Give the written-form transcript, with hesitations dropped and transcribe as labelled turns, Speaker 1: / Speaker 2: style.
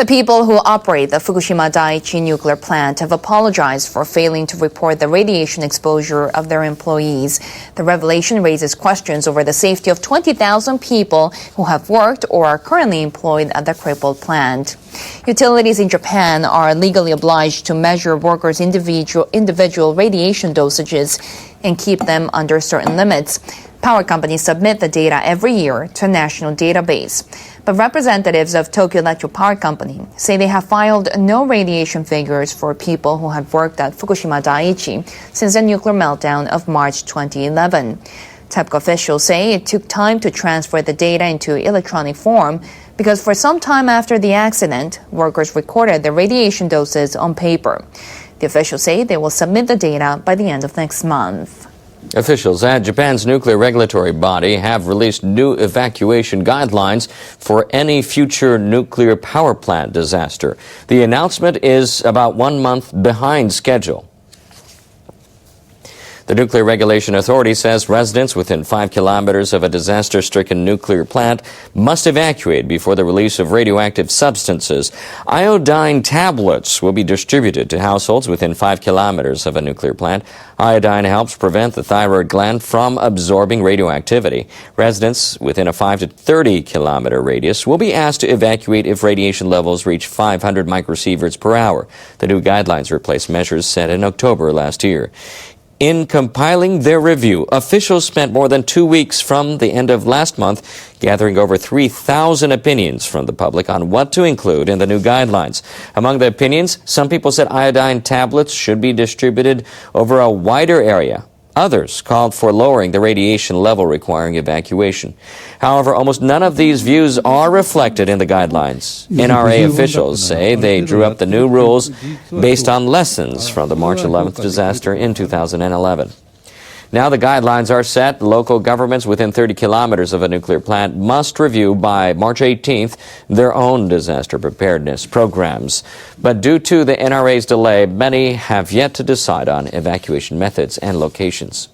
Speaker 1: The people who operate the Fukushima Daiichi nuclear plant have apologized for failing to report the radiation exposure of their employees. The revelation raises questions over the safety of 20,000 people who have worked or are currently employed at the crippled plant. Utilities in Japan are legally obliged to measure workers' individual radiation dosages and keep them under certain limits. Power companies submit the data every year to a national database. But representatives of Tokyo Electric Power Company say they have filed no radiation figures for people who have worked at Fukushima Daiichi since the nuclear meltdown of March 2011. TEPCO officials say it took time to transfer the data into electronic form because for some time after the accident, workers recorded their radiation doses on paper. The officials say they will submit the data by the end of next month.
Speaker 2: Officials at Japan's nuclear regulatory body have released new evacuation guidelines for any future nuclear power plant disaster. The announcement is about 1 month behind schedule. The Nuclear Regulation Authority says residents within 5 kilometers of a disaster-stricken nuclear plant must evacuate before the release of radioactive substances. Iodine tablets will be distributed to households within 5 kilometers of a nuclear plant. Iodine helps prevent the thyroid gland from absorbing radioactivity. Residents within a 5 to 30 kilometer radius will be asked to evacuate if radiation levels reach 500 microsieverts per hour. The new guidelines replace measures set in October last year. In compiling their review, officials spent more than 2 weeks from the end of last month gathering over 3,000 opinions from the public on what to include in the new guidelines. Among the opinions, some people said iodine tablets should be distributed over a wider area. Others called for lowering the radiation level requiring evacuation. However, almost none of these views are reflected in the guidelines. NRA officials say they drew up the new rules based on lessons from the March 11th disaster in 2011. Now the guidelines are set. Local governments within 30 kilometers of a nuclear plant must review by March 18th their own disaster preparedness programs. But due to the NRA's delay, many have yet to decide on evacuation methods and locations.